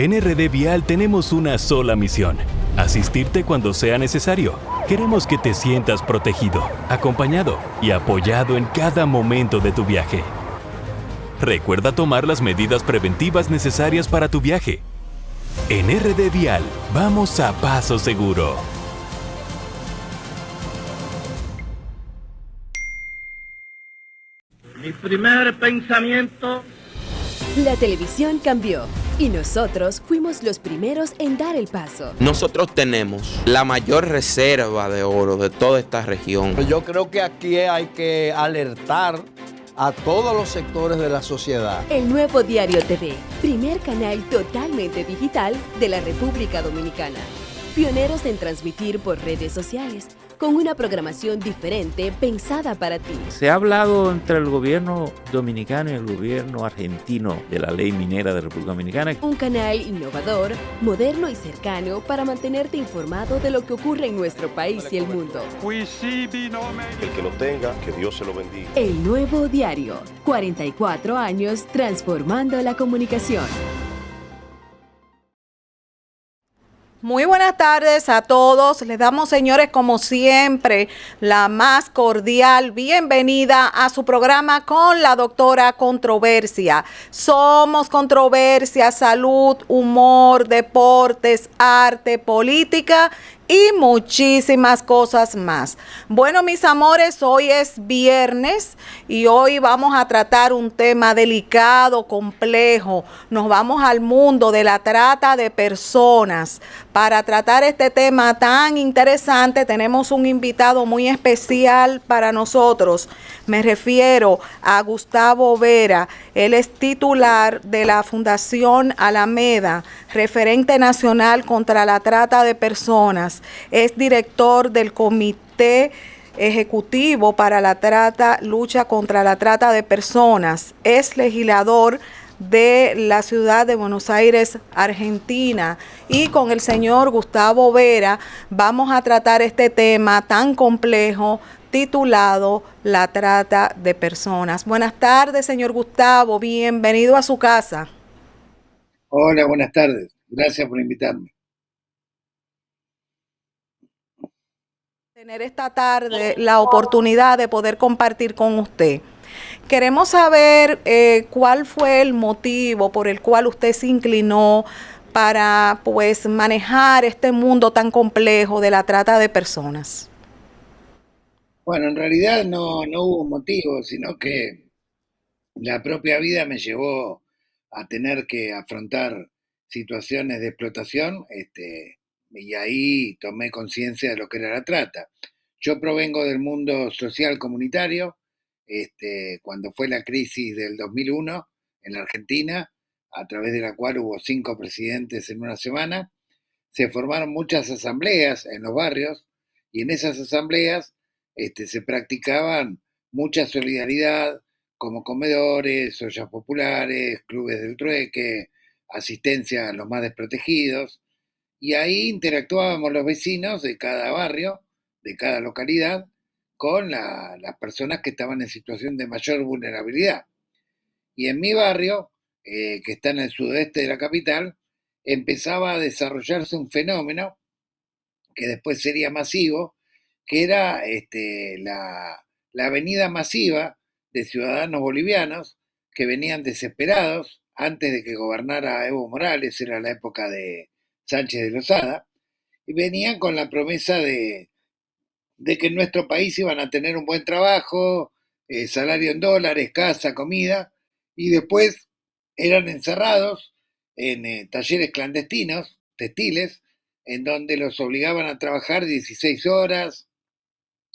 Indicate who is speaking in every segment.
Speaker 1: En RD Vial tenemos una sola misión: asistirte cuando sea necesario. Queremos que te sientas protegido, acompañado y apoyado en cada momento de tu viaje. Recuerda tomar las medidas preventivas necesarias para tu viaje. En RD Vial, vamos a paso seguro.
Speaker 2: Mi primer pensamiento.
Speaker 3: La televisión cambió y nosotros fuimos los primeros en dar el paso.
Speaker 4: Nosotros tenemos la mayor reserva de oro de toda esta región.
Speaker 5: Yo creo que aquí hay que alertar a todos los sectores de la sociedad.
Speaker 3: El Nuevo Diario TV, primer canal totalmente digital de la República Dominicana. Pioneros en transmitir por redes sociales, con una programación diferente pensada para ti.
Speaker 6: Se ha hablado entre el gobierno dominicano y el gobierno argentino de la ley minera de República Dominicana.
Speaker 3: Un canal innovador, moderno y cercano para mantenerte informado de lo que ocurre en nuestro país y el mundo.
Speaker 7: El que lo tenga, que Dios se lo bendiga.
Speaker 3: El Nuevo Diario, 44 años transformando la comunicación.
Speaker 8: Muy buenas tardes a todos. Les damos, señores, como siempre, la más cordial bienvenida a su programa con la doctora Controversia. Somos controversia, salud, humor, deportes, arte, política y muchísimas cosas más. Bueno, mis amores, hoy es viernes y hoy vamos a tratar un tema delicado, complejo. Nos vamos al mundo de la trata de personas. Para tratar este tema tan interesante tenemos un invitado muy especial para nosotros. Me refiero a Gustavo Vera. Él es titular de la Fundación Alameda, referente nacional contra la trata de personas. Es director del Comité Ejecutivo para la lucha contra la trata de personas. Es legislador de la ciudad de Buenos Aires, Argentina. Y con el señor Gustavo Vera vamos a tratar este tema tan complejo titulado La trata de personas. Buenas tardes, señor Gustavo. Bienvenido a su casa.
Speaker 9: Hola, buenas tardes. Gracias por invitarme.
Speaker 8: Tener esta tarde la oportunidad de poder compartir con usted. Queremos saber cuál fue el motivo por el cual usted se inclinó para, pues, manejar este mundo tan complejo de la trata de personas.
Speaker 9: Bueno, en realidad no hubo motivo, sino que la propia vida me llevó a tener que afrontar situaciones de explotación, y ahí tomé conciencia de lo que era la trata. Yo provengo del mundo social comunitario, cuando fue la crisis del 2001 en la Argentina, a través de la cual hubo 5 presidentes en una semana, se formaron muchas asambleas en los barrios y en esas asambleas se practicaban mucha solidaridad, como comedores, ollas populares, clubes del trueque, asistencia a los más desprotegidos, y ahí interactuábamos los vecinos de cada barrio, de cada localidad, con las personas que estaban en situación de mayor vulnerabilidad. Y en mi barrio, que está en el sudeste de la capital, empezaba a desarrollarse un fenómeno que después sería masivo, que era la venida masiva de ciudadanos bolivianos que venían desesperados antes de que gobernara Evo Morales, era la época de Sánchez de Lozada, y venían con la promesa de que en nuestro país iban a tener un buen trabajo, salario en dólares, casa, comida, y después eran encerrados en talleres clandestinos, textiles, en donde los obligaban a trabajar 16 horas,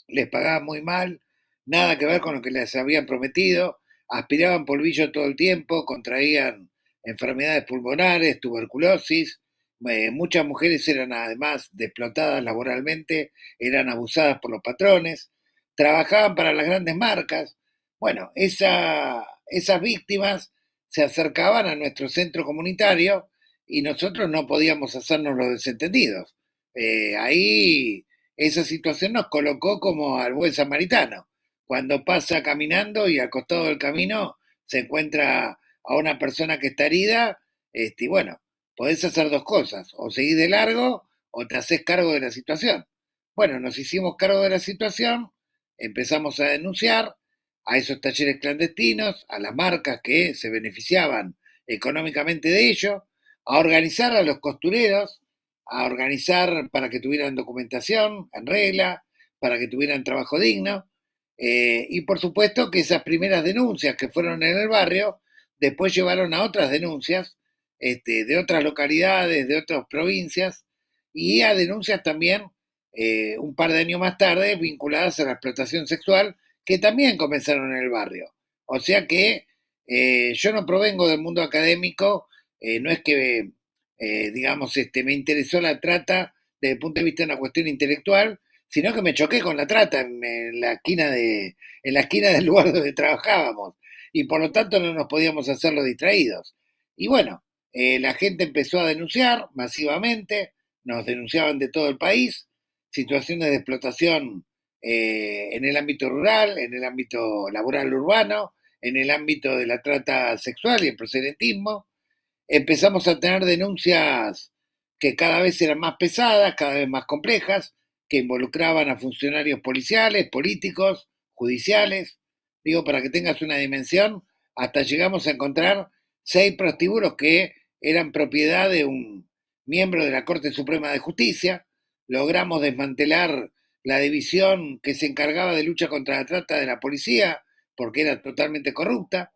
Speaker 9: les pagaban muy mal, nada que ver con lo que les habían prometido, aspiraban polvillo todo el tiempo, contraían enfermedades pulmonares, tuberculosis, muchas mujeres eran además explotadas laboralmente, eran abusadas por los patrones, trabajaban para las grandes marcas. Bueno, esas víctimas se acercaban a nuestro centro comunitario y nosotros no podíamos hacernos los desentendidos. Ahí esa situación nos colocó como al buen samaritano. Cuando pasa caminando y al costado del camino se encuentra a una persona que está herida, y bueno, podés hacer dos cosas, o seguís de largo o te haces cargo de la situación. Bueno, nos hicimos cargo de la situación, empezamos a denunciar a esos talleres clandestinos, a las marcas que se beneficiaban económicamente de ello, a organizar a los costureros, a organizar para que tuvieran documentación en regla, para que tuvieran trabajo digno, y por supuesto que esas primeras denuncias que fueron en el barrio, después llevaron a otras denuncias de otras localidades, de otras provincias, y a denuncias también un par de años más tarde vinculadas a la explotación sexual, que también comenzaron en el barrio. O sea que yo no provengo del mundo académico, no es que, digamos, me interesó la trata desde el punto de vista de una cuestión intelectual, sino que me choqué con la trata en la esquina del lugar donde trabajábamos, y por lo tanto no nos podíamos hacer los distraídos. Y bueno, la gente empezó a denunciar masivamente, nos denunciaban de todo el país, situaciones de explotación en el ámbito rural, en el ámbito laboral urbano, en el ámbito de la trata sexual y el proxenetismo. Empezamos a tener denuncias que cada vez eran más pesadas, cada vez más complejas, que involucraban a funcionarios policiales, políticos, judiciales. Digo, para que tengas una dimensión, hasta llegamos a encontrar 6 prostíbulos que eran propiedad de un miembro de la Corte Suprema de Justicia. Logramos desmantelar la división que se encargaba de lucha contra la trata de la policía, porque era totalmente corrupta.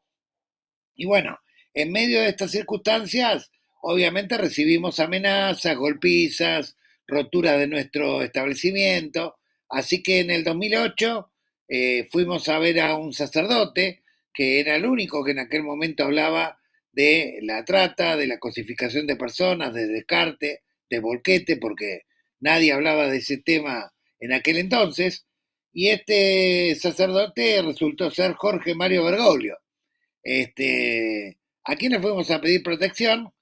Speaker 9: Y bueno, en medio de estas circunstancias, obviamente recibimos amenazas, golpizas, roturas de nuestro establecimiento. Así que en el 2008 fuimos a ver a un sacerdote, que era el único que en aquel momento hablaba de la trata, de la cosificación de personas, de descarte, de volquete, porque nadie hablaba de ese tema en aquel entonces. Y este sacerdote resultó ser Jorge Mario Bergoglio, a quien le fuimos a pedir protección,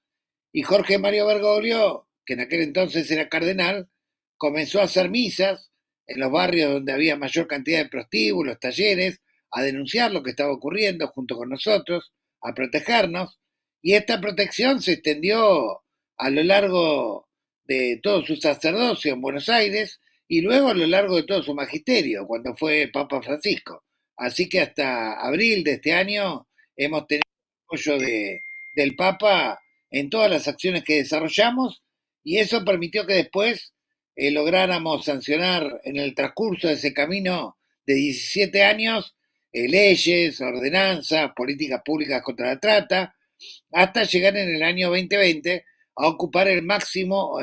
Speaker 9: y Jorge Mario Bergoglio, que en aquel entonces era cardenal, comenzó a hacer misas en los barrios donde había mayor cantidad de prostíbulos, talleres, a denunciar lo que estaba ocurriendo junto con nosotros, a protegernos, y esta protección se extendió a lo largo de todo su sacerdocio en Buenos Aires y luego a lo largo de todo su magisterio, cuando fue Papa Francisco. Así que hasta abril de este año hemos tenido el apoyo del Papa en todas las acciones que desarrollamos, y eso permitió que después lográramos sancionar en el transcurso de ese camino de 17 años leyes, ordenanzas, políticas públicas contra la trata, hasta llegar en el año 2020 a ocupar el máximo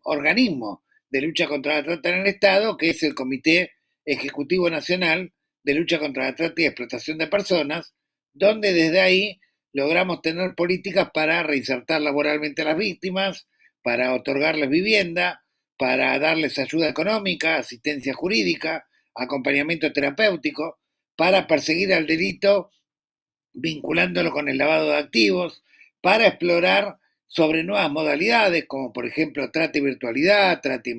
Speaker 9: organismo de lucha contra la trata en el Estado, que es el Comité Ejecutivo Nacional de Lucha contra la Trata y Explotación de Personas, donde desde ahí logramos tener políticas para reinsertar laboralmente a las víctimas, para otorgarles vivienda, para darles ayuda económica, asistencia jurídica, acompañamiento terapéutico, para perseguir al delito vinculándolo con el lavado de activos, para explorar sobre nuevas modalidades, como por ejemplo trata y virtualidad, trata y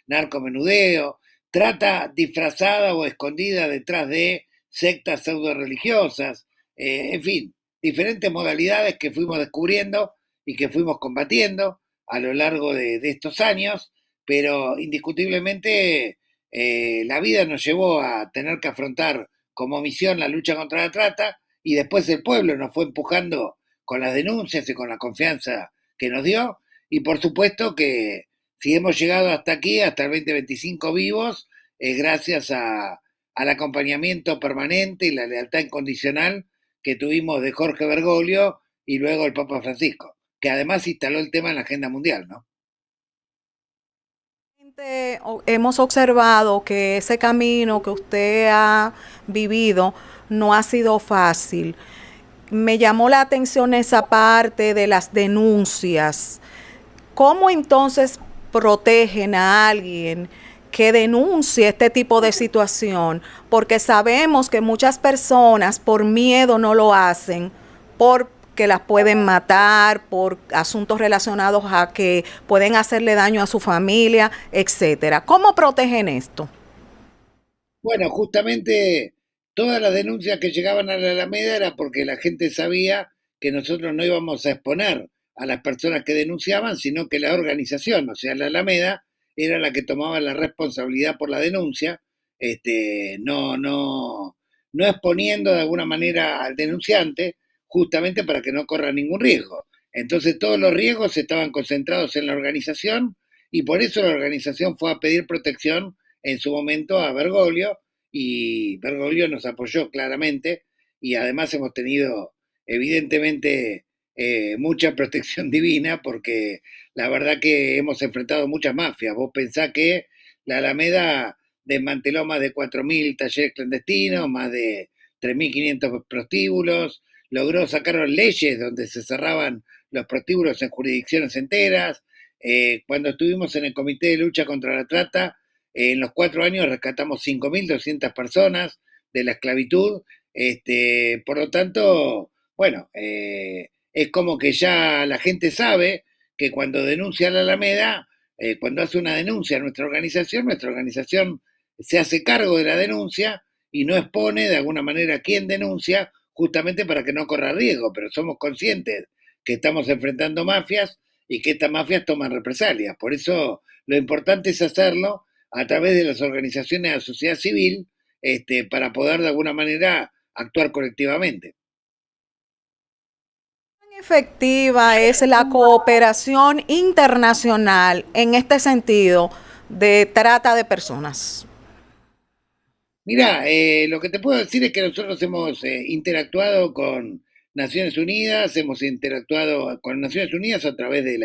Speaker 9: narcomenudeo, trata disfrazada o escondida detrás de sectas pseudo religiosas, en fin, diferentes modalidades que fuimos descubriendo y que fuimos combatiendo a lo largo de estos años, pero indiscutiblemente la vida nos llevó a tener que afrontar como misión la lucha contra la trata, y después el pueblo nos fue empujando con las denuncias y con la confianza que nos dio, y por supuesto que si hemos llegado hasta aquí, hasta el 2025 vivos, es gracias al acompañamiento permanente y la lealtad incondicional que tuvimos de Jorge Bergoglio y luego el Papa Francisco, que además instaló el tema en la agenda mundial, ¿no?
Speaker 8: Hemos observado que ese camino que usted ha vivido no ha sido fácil. Me llamó la atención esa parte de las denuncias. ¿Cómo entonces protegen a alguien que denuncie este tipo de situación? Porque sabemos que muchas personas por miedo no lo hacen, porque las pueden matar, por asuntos relacionados a que pueden hacerle daño a su familia, etcétera. ¿Cómo protegen esto?
Speaker 9: Bueno, justamente todas las denuncias que llegaban a la Alameda era porque la gente sabía que nosotros no íbamos a exponer a las personas que denunciaban, sino que la organización, o sea, la Alameda, era la que tomaba la responsabilidad por la denuncia, no exponiendo de alguna manera al denunciante, justamente para que no corra ningún riesgo. Entonces todos los riesgos estaban concentrados en la organización y por eso la organización fue a pedir protección en su momento a Bergoglio y Bergoglio nos apoyó claramente y además hemos tenido evidentemente mucha protección divina porque la verdad que hemos enfrentado muchas mafias. Vos pensás que la Alameda desmanteló más de 4.000 talleres clandestinos, más de 3.500 prostíbulos, logró sacar leyes donde se cerraban los prostíbulos en jurisdicciones enteras. Cuando estuvimos en el Comité de Lucha contra la Trata, en los 4 años rescatamos 5.200 personas de la esclavitud. Por lo tanto, bueno, es como que ya la gente sabe que cuando denuncia a la Alameda, cuando hace una denuncia a nuestra organización se hace cargo de la denuncia y no expone de alguna manera a quien denuncia, justamente para que no corra riesgo, pero somos conscientes que estamos enfrentando mafias y que estas mafias toman represalias. Por eso lo importante es hacerlo a través de las organizaciones de la sociedad civil, para poder de alguna manera actuar colectivamente.
Speaker 8: ¿Cuán efectiva es la cooperación internacional en este sentido de trata de personas?
Speaker 9: Mira, lo que te puedo decir es que nosotros hemos interactuado con Naciones Unidas, hemos interactuado con Naciones Unidas a través de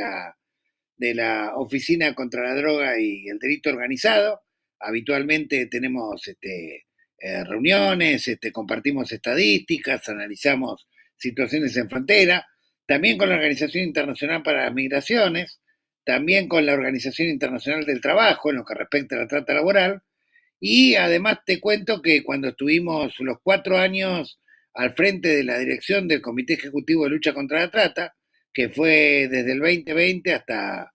Speaker 9: la Oficina contra la Droga y el Delito Organizado. Habitualmente tenemos reuniones, compartimos estadísticas, analizamos situaciones en frontera, también con la Organización Internacional para las Migraciones, también con la Organización Internacional del Trabajo en lo que respecta a la trata laboral. Y además te cuento que cuando estuvimos los 4 años al frente de la dirección del Comité Ejecutivo de Lucha contra la Trata, que fue desde el 2020 hasta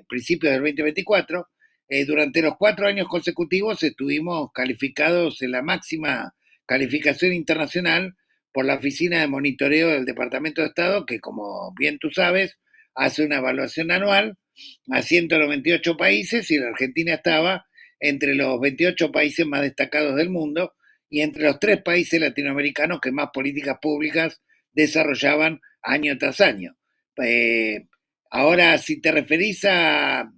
Speaker 9: principios del 2024, durante los 4 años consecutivos estuvimos calificados en la máxima calificación internacional por la Oficina de Monitoreo del Departamento de Estado, que como bien tú sabes, hace una evaluación anual a 198 países y la Argentina estaba entre los 28 países más destacados del mundo y entre los 3 países latinoamericanos que más políticas públicas desarrollaban año tras año. Ahora, si te referís a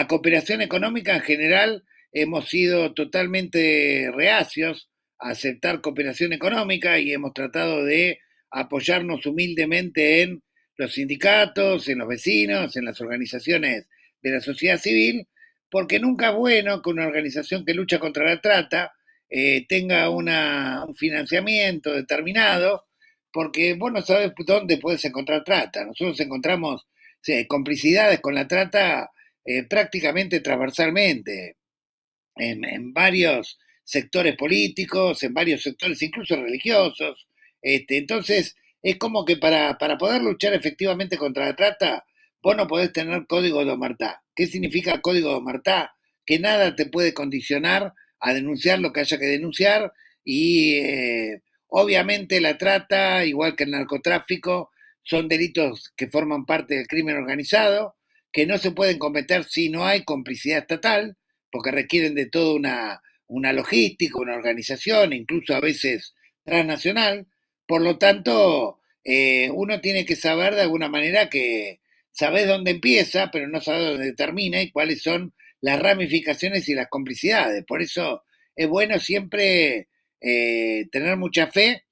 Speaker 9: cooperación económica en general, hemos sido totalmente reacios a aceptar cooperación económica y hemos tratado de apoyarnos humildemente en los sindicatos, en los vecinos, en las organizaciones de la sociedad civil, porque nunca es bueno que una organización que lucha contra la trata tenga un financiamiento determinado, porque vos no sabés dónde puedes encontrar trata. Nosotros encontramos complicidades con la trata prácticamente transversalmente, en varios sectores políticos, en varios sectores incluso religiosos. Entonces, es como que para poder luchar efectivamente contra la trata, vos no podés tener código de omertá. ¿Qué significa código de omertá? Que nada te puede condicionar a denunciar lo que haya que denunciar y obviamente la trata, igual que el narcotráfico, son delitos que forman parte del crimen organizado, que no se pueden cometer si no hay complicidad estatal, porque requieren de toda una logística, una organización, incluso a veces transnacional. Por lo tanto, uno tiene que saber de alguna manera que sabés dónde empieza, pero no sabés dónde termina y cuáles son las ramificaciones y las complicidades. Por eso es bueno siempre tener mucha fe.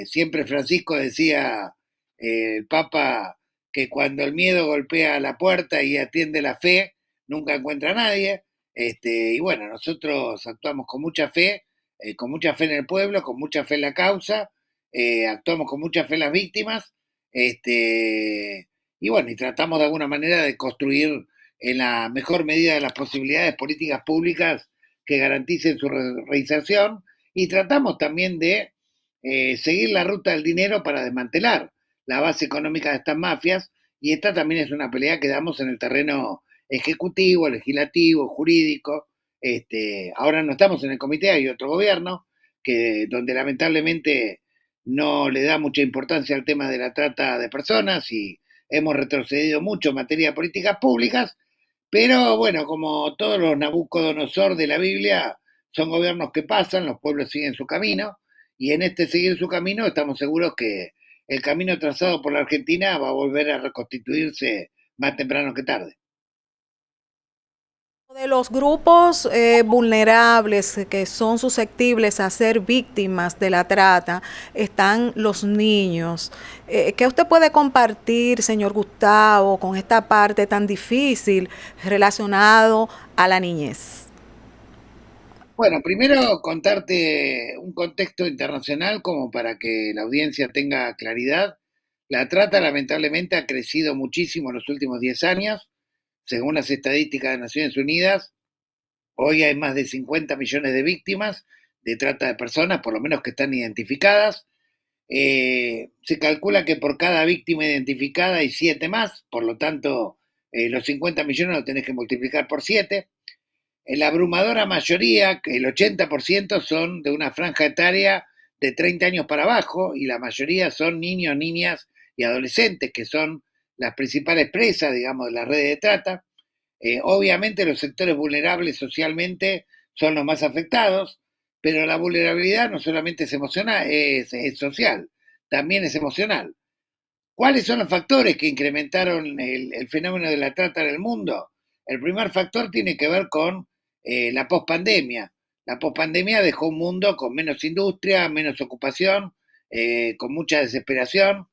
Speaker 9: Siempre Francisco decía, el Papa, que cuando el miedo golpea la puerta y atiende la fe, nunca encuentra a nadie. Y bueno, nosotros actuamos con mucha fe en el pueblo, con mucha fe en la causa, actuamos con mucha fe en las víctimas, y bueno, y tratamos de alguna manera de construir en la mejor medida de las posibilidades políticas públicas que garanticen su reinserción, y tratamos también de seguir la ruta del dinero para desmantelar la base económica de estas mafias, y esta también es una pelea que damos en el terreno ejecutivo, legislativo, jurídico. Ahora no estamos en el comité, hay otro gobierno donde lamentablemente no le da mucha importancia al tema de la trata de personas y hemos retrocedido mucho en materia de políticas públicas, pero bueno, como todos los Nabucodonosor de la Biblia, son gobiernos que pasan, los pueblos siguen su camino, y en este seguir su camino estamos seguros que el camino trazado por la Argentina va a volver a reconstituirse más temprano que tarde.
Speaker 8: De los grupos vulnerables que son susceptibles a ser víctimas de la trata están los niños. ¿Qué usted puede compartir, señor Gustavo, con esta parte tan difícil relacionado a la niñez?
Speaker 9: Bueno, primero contarte un contexto internacional como para que la audiencia tenga claridad. La trata lamentablemente ha crecido muchísimo en los últimos 10 años. Según las estadísticas de Naciones Unidas, hoy hay más de 50 millones de víctimas de trata de personas, por lo menos que están identificadas. Se calcula que por cada víctima identificada hay 7 más, por lo tanto, los 50 millones lo tenés que multiplicar por 7. La abrumadora mayoría, el 80%, son de una franja etaria de 30 años para abajo y la mayoría son niños, niñas y adolescentes, que son las principales presas, digamos, de las redes de trata. Obviamente los sectores vulnerables socialmente son los más afectados, pero la vulnerabilidad no solamente es emocional, es social, también es emocional. ¿Cuáles son los factores que incrementaron el fenómeno de la trata en el mundo? El primer factor tiene que ver con la pospandemia. La pospandemia dejó un mundo con menos industria, menos ocupación, con mucha desesperación,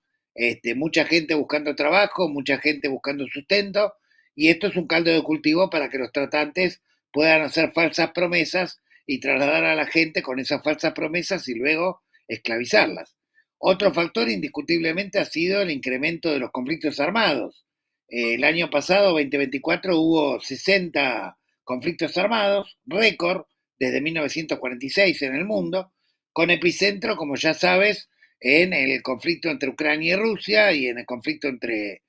Speaker 9: mucha gente buscando trabajo, mucha gente buscando sustento, y esto es un caldo de cultivo para que los tratantes puedan hacer falsas promesas y trasladar a la gente con esas falsas promesas y luego esclavizarlas. Otro factor indiscutiblemente ha sido el incremento de los conflictos armados. El año pasado, 2024, hubo 60 conflictos armados, récord desde 1946 en el mundo, con epicentro, como ya sabes, en el conflicto entre Ucrania y Rusia y en el conflicto entre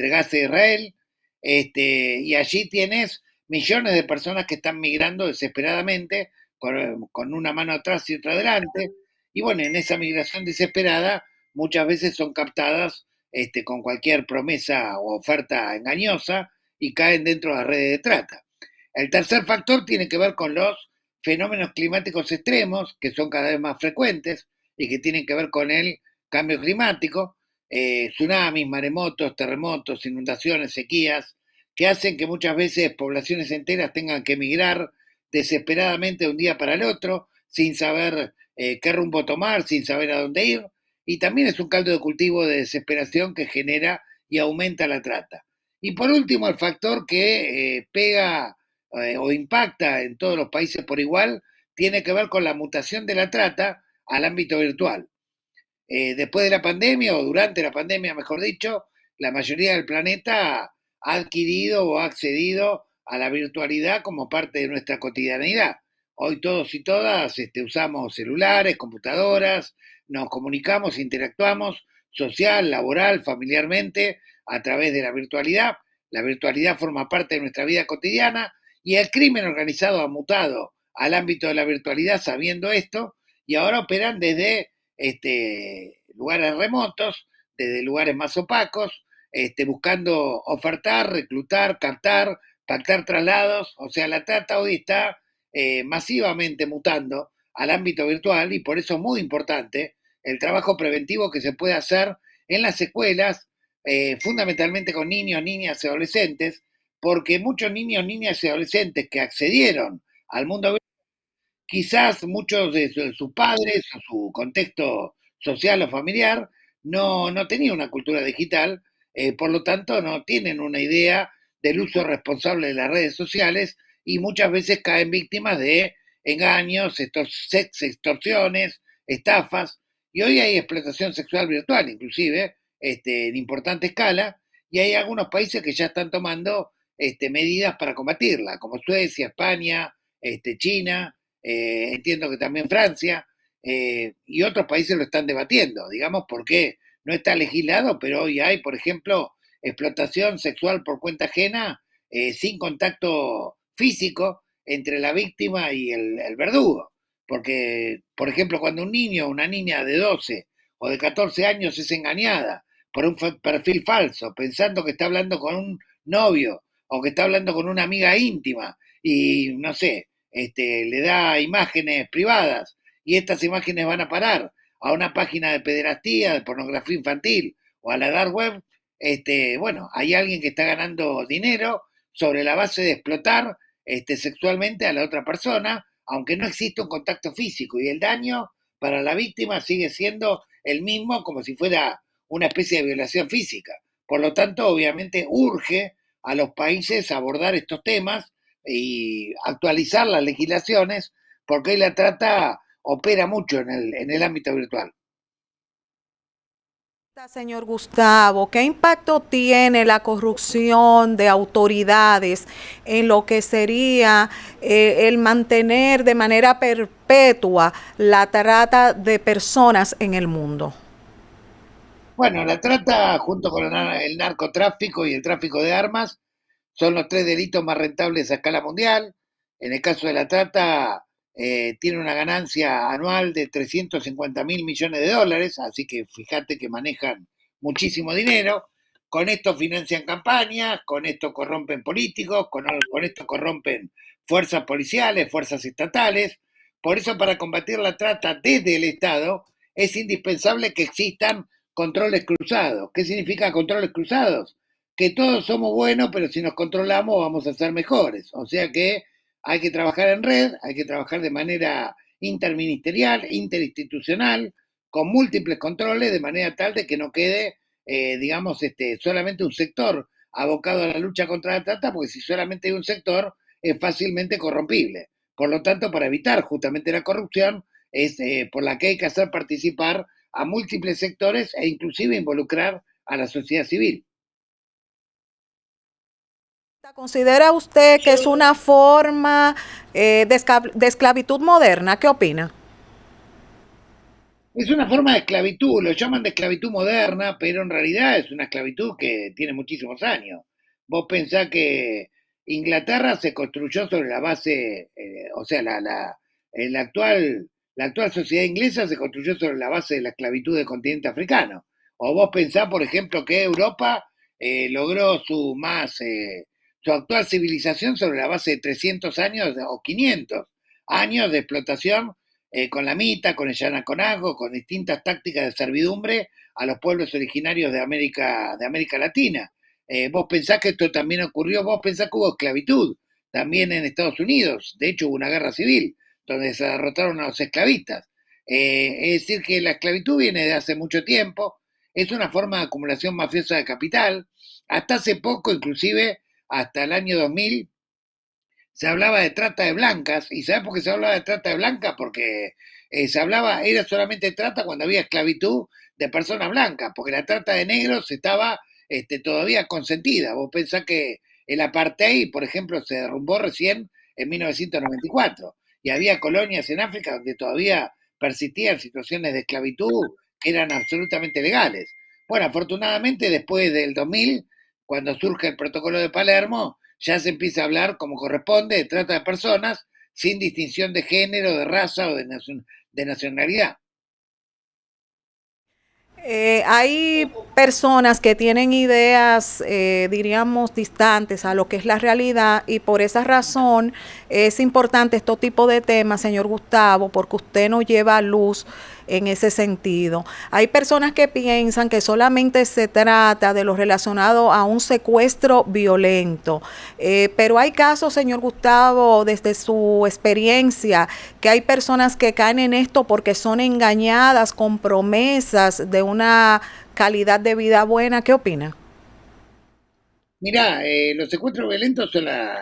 Speaker 9: Gaza e Israel. Y allí tienes millones de personas que están migrando desesperadamente, con una mano atrás y otra adelante. Y bueno, en esa migración desesperada muchas veces son captadas con cualquier promesa o oferta engañosa y caen dentro de las redes de trata. El tercer factor tiene que ver con los fenómenos climáticos extremos, que son cada vez más frecuentes y que tienen que ver con el cambio climático, tsunamis, maremotos, terremotos, inundaciones, sequías, que hacen que muchas veces poblaciones enteras tengan que emigrar desesperadamente de un día para el otro, sin saber qué rumbo tomar, sin saber a dónde ir, y también es un caldo de cultivo de desesperación que genera y aumenta la trata. Y por último, el factor que pega o impacta en todos los países por igual tiene que ver con la mutación de la trata al ámbito virtual. Después de la pandemia, o durante la pandemia, mejor dicho, la mayoría del planeta ha adquirido o ha accedido a la virtualidad como parte de nuestra cotidianidad. Hoy todos y todas usamos celulares, computadoras, nos comunicamos, interactuamos social, laboral, familiarmente, a través de la virtualidad. La virtualidad forma parte de nuestra vida cotidiana y el crimen organizado ha mutado al ámbito de la virtualidad sabiendo esto y ahora operan desde lugares remotos, desde lugares más opacos, buscando ofertar, reclutar, captar, pactar traslados. O sea, la trata hoy está masivamente mutando al ámbito virtual y por eso es muy importante el trabajo preventivo que se puede hacer en las escuelas, fundamentalmente con niños, niñas y adolescentes, porque muchos niños, niñas y adolescentes que accedieron al mundo virtual, quizás muchos de sus padres o su contexto social o familiar no tenían una cultura digital, por lo tanto no tienen una idea del uso responsable de las redes sociales y muchas veces caen víctimas de engaños, extorsiones, estafas, y hoy hay explotación sexual virtual inclusive, en importante escala, y hay algunos países que ya están tomando medidas para combatirla, como Suecia, España, China, entiendo que también Francia, y otros países lo están debatiendo, digamos, porque no está legislado, pero hoy hay, por ejemplo, explotación sexual por cuenta ajena, sin contacto físico entre la víctima y el verdugo. Porque, por ejemplo, cuando un niño o una niña de 12 o de 14 años es engañada por un perfil falso, pensando que está hablando con un novio o que está hablando con una amiga íntima y no sé, le da imágenes privadas y estas imágenes van a parar a una página de pederastía, de pornografía infantil o a la dark web, bueno, hay alguien que está ganando dinero sobre la base de explotar sexualmente a la otra persona, aunque no existe un contacto físico, y el daño para la víctima sigue siendo el mismo como si fuera una especie de violación física. Por lo tanto, obviamente urge a los países abordar estos temas y actualizar las legislaciones, porque hoy la trata opera mucho en el ámbito virtual.
Speaker 8: Señor Gustavo, ¿qué impacto tiene la corrupción de autoridades en lo que sería el mantener de manera perpetua la trata de personas en el mundo?
Speaker 9: Bueno, la trata junto con el narcotráfico y el tráfico de armas son los 3 delitos más rentables a escala mundial. En el caso de la trata, tiene una ganancia anual de 350.000 millones de dólares, así que fíjate que manejan muchísimo dinero. Con esto financian campañas, con esto corrompen políticos, con esto corrompen fuerzas policiales, fuerzas estatales. Por eso, para combatir la trata desde el Estado, es indispensable que existan controles cruzados. ¿Qué significa controles cruzados? Que todos somos buenos, pero si nos controlamos vamos a ser mejores. O sea que hay que trabajar en red, hay que trabajar de manera interministerial, interinstitucional, con múltiples controles, de manera tal de que no quede, digamos, solamente un sector abocado a la lucha contra la trata, porque si solamente hay un sector, es fácilmente corrompible. Por lo tanto, para evitar justamente la corrupción, es por la que hay que hacer participar a múltiples sectores e inclusive involucrar a la sociedad civil.
Speaker 8: ¿Considera usted que es una forma de esclavitud moderna? ¿Qué opina?
Speaker 9: Es una forma de esclavitud, lo llaman de esclavitud moderna, pero en realidad es una esclavitud que tiene muchísimos años. Vos pensás que Inglaterra se construyó sobre la base, o sea, la actual sociedad inglesa se construyó sobre la base de la esclavitud del continente africano. O vos pensás, por ejemplo, que Europa logró su actual civilización sobre la base de 300 años o 500 años de explotación con la mita, con el yanaconago, con distintas tácticas de servidumbre a los pueblos originarios de América Latina. Vos pensás que esto también ocurrió, vos pensás que hubo esclavitud también en Estados Unidos. De hecho, hubo una guerra civil donde se derrotaron a los esclavistas. Es decir, que la esclavitud viene de hace mucho tiempo, es una forma de acumulación mafiosa de capital. Hasta hace poco, inclusive, hasta el año 2000, se hablaba de trata de blancas. ¿Y sabes por qué se hablaba de trata de blancas? Porque era solamente trata cuando había esclavitud de personas blancas, porque la trata de negros estaba todavía consentida. Vos pensás que el apartheid, por ejemplo, se derrumbó recién en 1994 y había colonias en África donde todavía persistían situaciones de esclavitud que eran absolutamente legales. Bueno, afortunadamente después del 2000, cuando surge el protocolo de Palermo, ya se empieza a hablar como corresponde de trata de personas sin distinción de género, de raza o de nacionalidad.
Speaker 8: Hay personas que tienen ideas, diríamos, distantes a lo que es la realidad, y por esa razón es importante este tipo de temas, señor Gustavo, porque usted nos lleva a luz en ese sentido. Hay personas que piensan que solamente se trata de lo relacionado a un secuestro violento, pero hay casos, señor Gustavo, desde su experiencia, que hay personas que caen en esto porque son engañadas con promesas de una calidad de vida buena. ¿Qué opina?
Speaker 9: Mirá, los secuestros violentos son la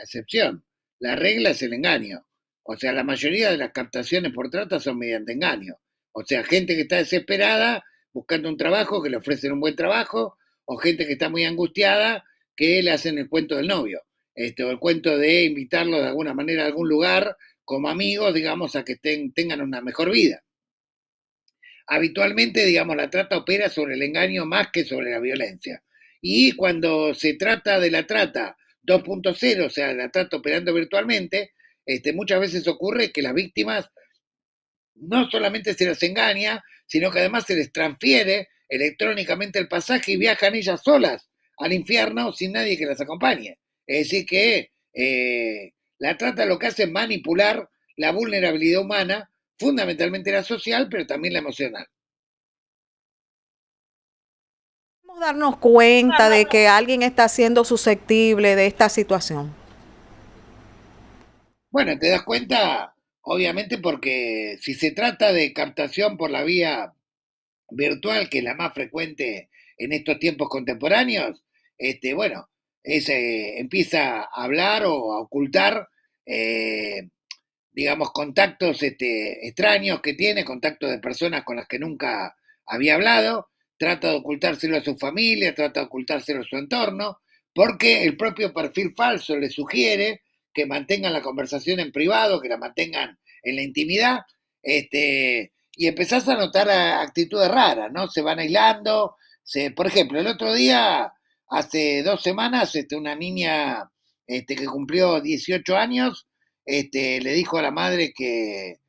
Speaker 9: excepción. La regla es el engaño. O sea, la mayoría de las captaciones por trata son mediante engaño. O sea, gente que está desesperada buscando un trabajo, que le ofrecen un buen trabajo, o gente que está muy angustiada, que le hacen el cuento del novio. O el cuento de invitarlo de alguna manera a algún lugar como amigos, digamos, a que tengan una mejor vida. Habitualmente, digamos, la trata opera sobre el engaño más que sobre la violencia. Y cuando se trata de la trata 2.0, o sea, la trata operando virtualmente, muchas veces ocurre que las víctimas no solamente se las engaña, sino que además se les transfiere electrónicamente el pasaje y viajan ellas solas al infierno sin nadie que las acompañe. Es decir que la trata lo que hace es manipular la vulnerabilidad humana, fundamentalmente la social, pero también la emocional.
Speaker 8: ¿Cómo darnos cuenta de que alguien está siendo susceptible de esta situación?
Speaker 9: Bueno, te das cuenta, obviamente, porque si se trata de captación por la vía virtual, que es la más frecuente en estos tiempos contemporáneos, bueno, empieza a hablar o a ocultar, digamos, contactos extraños que tiene, contactos de personas con las que nunca había hablado, trata de ocultárselo a su familia, trata de ocultárselo a su entorno, porque el propio perfil falso le sugiere que mantengan la conversación en privado, que la mantengan en la intimidad, y empezás a notar actitudes raras, ¿no? Se van aislando. Por ejemplo, el otro día, hace 2 semanas, una niña que cumplió 18 años, le dijo a la madre que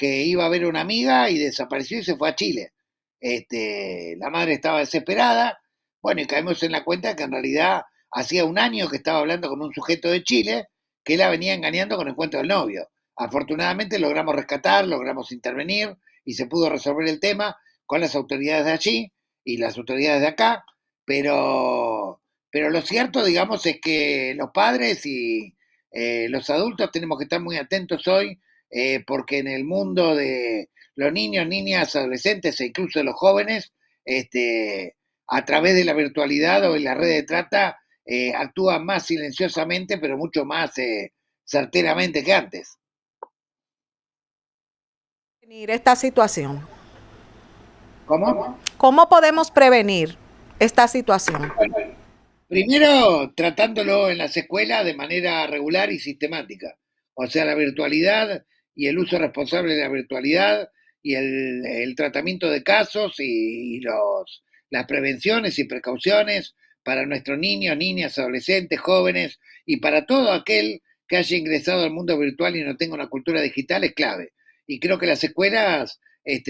Speaker 9: iba a ver una amiga y desapareció y se fue a Chile. La madre estaba desesperada, bueno, y caemos en la cuenta que en realidad hacía un año que estaba hablando con un sujeto de Chile que la venía engañando con el cuento del novio. Afortunadamente logramos rescatar, logramos intervenir y se pudo resolver el tema con las autoridades de allí y las autoridades de acá, pero lo cierto, digamos, es que los padres y los adultos tenemos que estar muy atentos hoy, porque en el mundo de los niños, niñas, adolescentes e incluso de los jóvenes, a través de la virtualidad o en la red de trata, actúan más silenciosamente, pero mucho más certeramente que antes.
Speaker 8: Esta situación.
Speaker 9: ¿Cómo?
Speaker 8: ¿Cómo podemos prevenir esta situación?
Speaker 9: Bueno, primero, tratándolo en las escuelas de manera regular y sistemática. O sea, la virtualidad y el uso responsable de la virtualidad y el tratamiento de casos y las prevenciones y precauciones para nuestros niños, niñas, adolescentes, jóvenes y para todo aquel que haya ingresado al mundo virtual y no tenga una cultura digital es clave. Y creo que las escuelas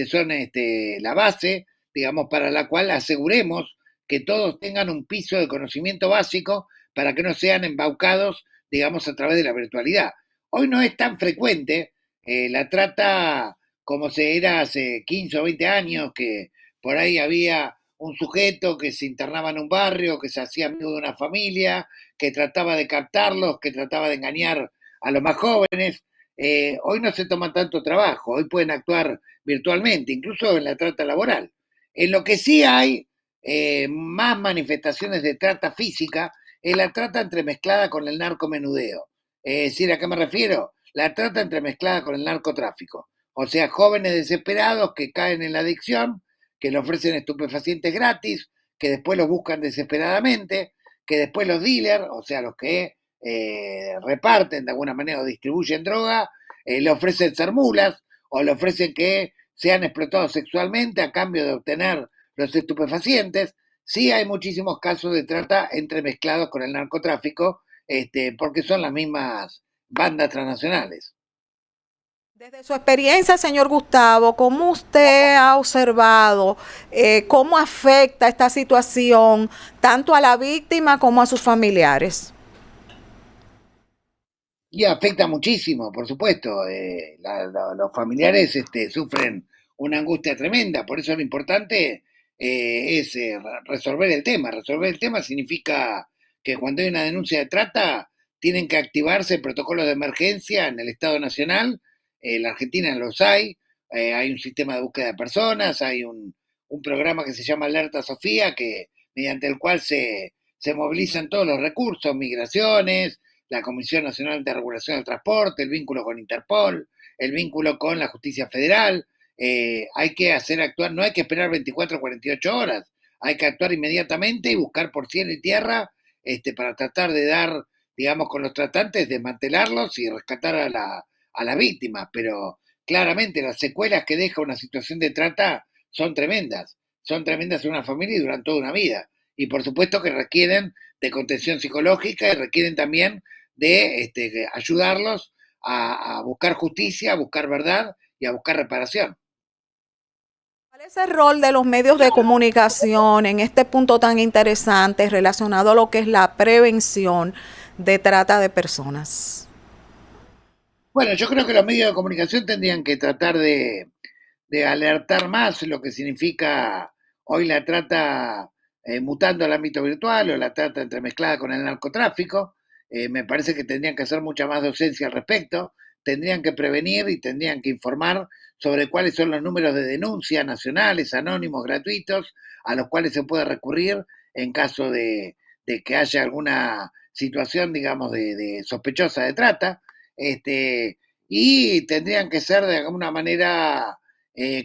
Speaker 9: son la base, digamos, para la cual aseguremos que todos tengan un piso de conocimiento básico para que no sean embaucados, digamos, a través de la virtualidad. Hoy no es tan frecuente la trata como se era hace 15 o 20 años, que por ahí había un sujeto que se internaba en un barrio, que se hacía amigo de una familia, que trataba de captarlos, que trataba de engañar a los más jóvenes. Hoy no se toma tanto trabajo, hoy pueden actuar virtualmente, incluso en la trata laboral. En lo que sí hay más manifestaciones de trata física es la trata entremezclada con el narcomenudeo. Es decir, ¿a qué me refiero? La trata entremezclada con el narcotráfico. O sea, jóvenes desesperados que caen en la adicción, que le ofrecen estupefacientes gratis, que después los buscan desesperadamente, que después los dealers, o sea, los que reparten de alguna manera o distribuyen droga, le ofrecen ser mulas o le ofrecen que sean explotados sexualmente a cambio de obtener los estupefacientes. Sí hay muchísimos casos de trata entremezclados con el narcotráfico, porque son las mismas bandas transnacionales.
Speaker 8: Desde su experiencia, señor Gustavo, ¿cómo usted ha observado cómo afecta esta situación tanto a la víctima como a sus familiares?
Speaker 9: Y afecta muchísimo, por supuesto. Los familiares sufren una angustia tremenda, por eso lo importante es resolver el tema. Resolver el tema significa que cuando hay una denuncia de trata, tienen que activarse protocolos de emergencia en el Estado Nacional. En la Argentina los hay un sistema de búsqueda de personas, hay un programa que se llama Alerta Sofía, mediante el cual se movilizan todos los recursos, migraciones, la Comisión Nacional de Regulación del Transporte, el vínculo con Interpol, el vínculo con la justicia federal. Hay que hacer actuar, no hay que esperar 24 o 48 horas, hay que actuar inmediatamente y buscar por cielo y tierra para tratar de dar, digamos, con los tratantes, desmantelarlos y rescatar a la víctima. Pero claramente las secuelas que deja una situación de trata son tremendas en una familia y durante toda una vida. Y por supuesto que requieren de contención psicológica y requieren también de ayudarlos a buscar justicia, a buscar verdad y a buscar reparación.
Speaker 8: ¿Cuál ¿Cuál es el rol de los medios de comunicación en este punto tan interesante relacionado a lo que es la prevención de trata de personas?
Speaker 9: Bueno, yo creo que los medios de comunicación tendrían que tratar de alertar más lo que significa hoy la trata mutando al ámbito virtual o la trata entremezclada con el narcotráfico. Me parece que tendrían que hacer mucha más docencia al respecto, tendrían que prevenir y tendrían que informar sobre cuáles son los números de denuncia nacionales, anónimos, gratuitos, a los cuales se puede recurrir en caso de que haya alguna situación, digamos, de sospechosa de trata. Y tendrían que ser de alguna manera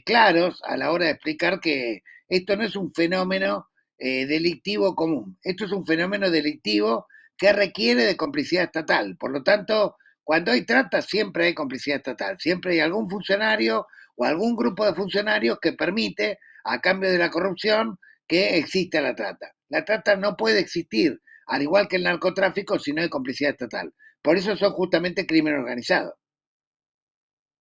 Speaker 9: claros a la hora de explicar que esto no es un fenómeno delictivo común, esto es un fenómeno delictivo que requiere de complicidad estatal. Por lo tanto, cuando hay trata siempre hay complicidad estatal, siempre hay algún funcionario o algún grupo de funcionarios que permite, a cambio de la corrupción, que exista la trata. La trata no puede existir, al igual que el narcotráfico, si no hay complicidad estatal. Por eso son justamente crimen organizado.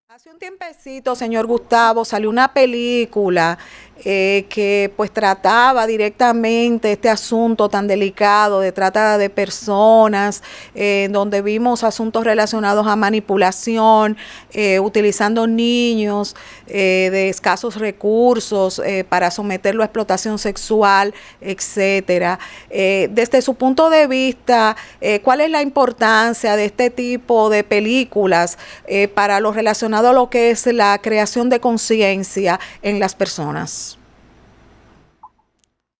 Speaker 8: Hace un tiempecito, señor Gustavo, salió una película que pues trataba directamente este asunto tan delicado de trata de personas, donde vimos asuntos relacionados a manipulación, utilizando niños de escasos recursos para someterlo a explotación sexual, etcétera. Desde su punto de vista, ¿cuál es la importancia de este tipo de películas para lo relacionado a lo que es la creación de conciencia en las personas?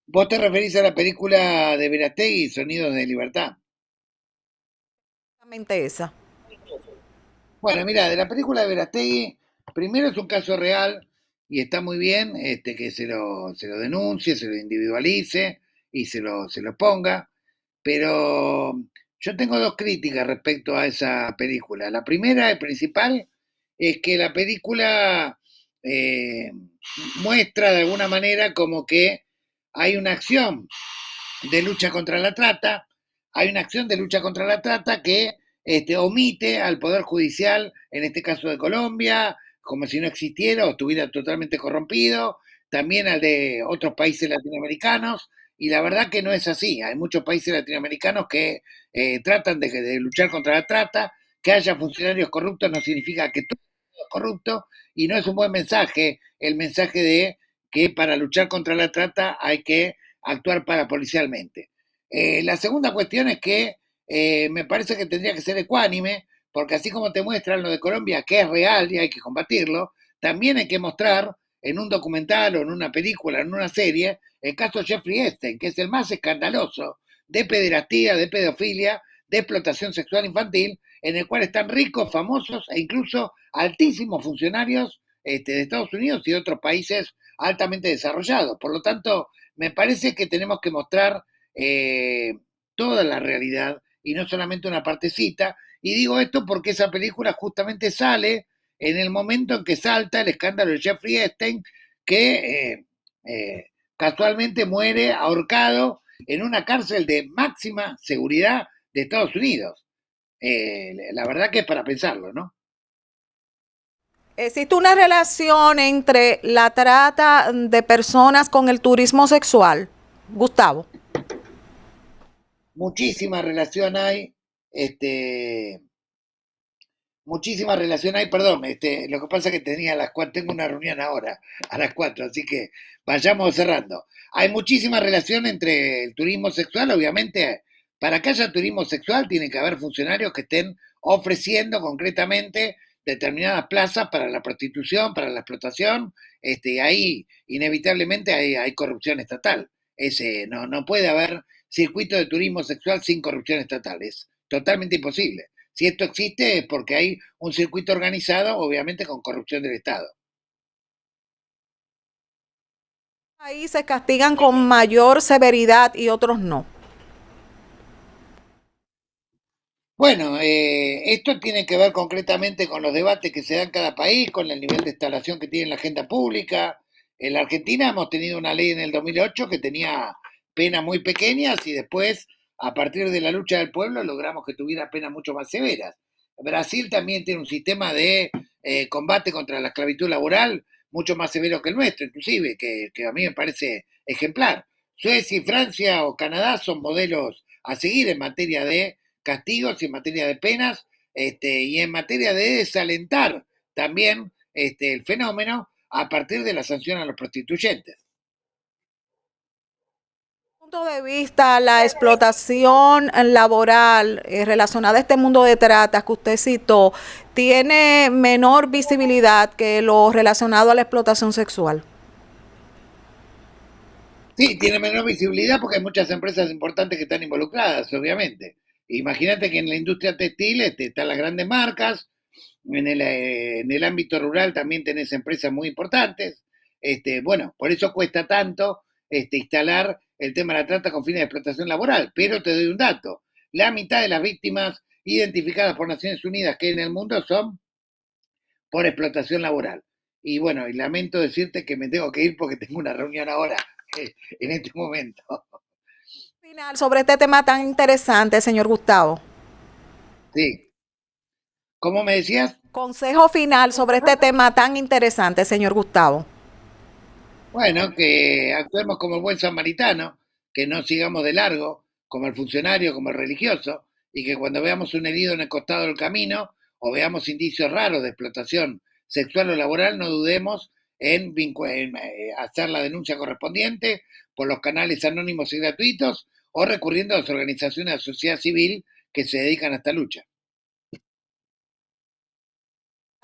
Speaker 9: ¿Vos te referís a la película de Verástegui, Sonidos de Libertad?
Speaker 8: Exactamente esa.
Speaker 9: Bueno, mira, de la película de Verástegui, primero es un caso real y está muy bien que se lo denuncie, se lo individualice y se lo ponga, pero yo tengo dos críticas respecto a esa película. La primera y principal es que la película eh, muestra de alguna manera como que hay una acción de lucha contra la trata, hay una acción de lucha contra la trata que omite al Poder Judicial, en este caso de Colombia, como si no existiera o estuviera totalmente corrompido, también al de otros países latinoamericanos, y la verdad que no es así. Hay muchos países latinoamericanos que tratan de luchar contra la trata, que haya funcionarios corruptos no significa que todo es corrupto, y no es un buen mensaje el mensaje de que para luchar contra la trata hay que actuar parapolicialmente. La segunda cuestión es que me parece que tendría que ser ecuánime, porque así como te muestran lo de Colombia, que es real y hay que combatirlo, también hay que mostrar en un documental o en una película, en una serie, el caso Jeffrey Epstein, que es el más escandaloso de pederastía, de pedofilia, de explotación sexual infantil, en el cual están ricos, famosos e incluso altísimos funcionarios de Estados Unidos y de otros países altamente desarrollados. Por lo tanto, me parece que tenemos que mostrar toda la realidad y no solamente una partecita. Y digo esto porque esa película justamente sale en el momento en que salta el escándalo de Jeffrey Epstein, que casualmente muere ahorcado en una cárcel de máxima seguridad de Estados Unidos. La verdad que es para pensarlo, ¿no?
Speaker 8: ¿Existe una relación entre la trata de personas con el turismo sexual, Gustavo?
Speaker 9: Muchísima relación hay, muchísima relación hay, perdón, lo que pasa es que tenía a las 4, tengo una reunión ahora, a las 4, así que vayamos cerrando. Hay muchísima relación entre el turismo sexual, obviamente, para que haya turismo sexual tiene que haber funcionarios que estén ofreciendo concretamente determinadas plazas para la prostitución, para la explotación, ahí inevitablemente hay corrupción estatal. No puede haber circuito de turismo sexual sin corrupción estatal, es totalmente imposible. Si esto existe es porque hay un circuito organizado, obviamente con corrupción del Estado.
Speaker 8: Ahí se castigan con mayor severidad y otros no.
Speaker 9: Bueno, esto tiene que ver concretamente con los debates que se dan en cada país, con el nivel de instalación que tiene la agenda pública. En la Argentina hemos tenido una ley en el 2008 que tenía penas muy pequeñas y después, a partir de la lucha del pueblo, logramos que tuviera penas mucho más severas. Brasil también tiene un sistema de combate contra la esclavitud laboral mucho más severo que el nuestro, inclusive, que a mí me parece ejemplar. Suecia y Francia o Canadá son modelos a seguir en materia de castigos y en materia de penas, y en materia de desalentar también el fenómeno a partir de la sanción a los prostituyentes.
Speaker 8: Punto de vista, la explotación laboral relacionada a este mundo de trata que usted citó, ¿tiene menor visibilidad que lo relacionado a la explotación sexual?
Speaker 9: Sí, tiene menor visibilidad porque hay muchas empresas importantes que están involucradas, obviamente. Imagínate que en la industria textil están las grandes marcas, en el ámbito rural también tenés empresas muy importantes. Bueno, por eso cuesta tanto instalar el tema de la trata con fines de explotación laboral. Pero te doy un dato: la mitad de las víctimas identificadas por Naciones Unidas que hay en el mundo son por explotación laboral. Y bueno, y lamento decirte que me tengo que ir porque tengo una reunión ahora, en este momento.
Speaker 8: Final sobre este tema tan interesante, señor Gustavo.
Speaker 9: Sí. ¿Cómo me decías?
Speaker 8: Consejo final sobre este tema tan interesante, señor Gustavo.
Speaker 9: Bueno, que actuemos como el buen samaritano, que no sigamos de largo, como el funcionario, como el religioso, y que cuando veamos un herido en el costado del camino o veamos indicios raros de explotación sexual o laboral, no dudemos en hacer la denuncia correspondiente por los canales anónimos y gratuitos o recurriendo a las organizaciones de la sociedad civil que se dedican a esta lucha.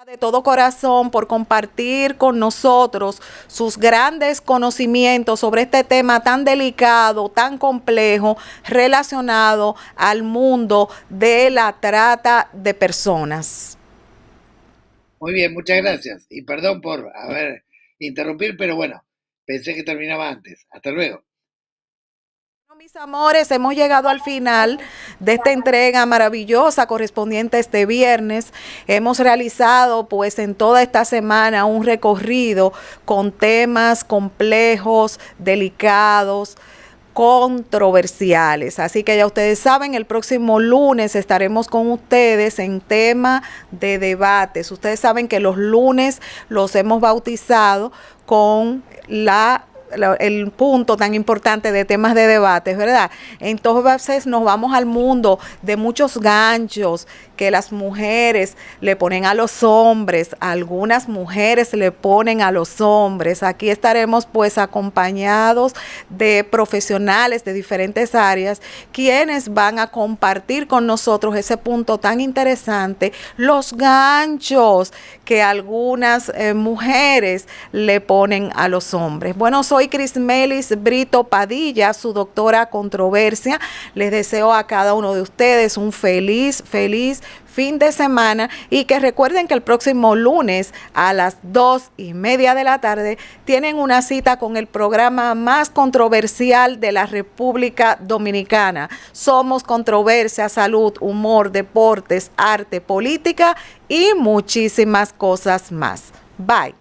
Speaker 8: De todo corazón por compartir con nosotros sus grandes conocimientos sobre este tema tan delicado, tan complejo, relacionado al mundo de la trata de personas.
Speaker 9: Muy bien, muchas gracias. Y perdón por interrumpir, pero bueno, pensé que terminaba antes. Hasta luego.
Speaker 8: Mis amores, hemos llegado al final de esta entrega maravillosa correspondiente a este viernes. Hemos realizado pues en toda esta semana un recorrido con temas complejos, delicados, controversiales. Así que ya ustedes saben, el próximo lunes estaremos con ustedes en tema de debates. Ustedes saben que los lunes los hemos bautizado con el punto tan importante de temas de debates, ¿verdad? Entonces nos vamos al mundo de muchos ganchos que las mujeres le ponen a los hombres, algunas mujeres le ponen a los hombres. Aquí estaremos pues acompañados de profesionales de diferentes áreas, quienes van a compartir con nosotros ese punto tan interesante, los ganchos que algunas mujeres le ponen a los hombres. Bueno, soy Crismelis Brito Padilla, su doctora controversia. Les deseo a cada uno de ustedes un feliz fin de semana y que recuerden que el próximo lunes a las 2:30 de la tarde tienen una cita con el programa más controversial de la República Dominicana. Somos controversia, salud, humor, deportes, arte, política y muchísimas cosas más. Bye.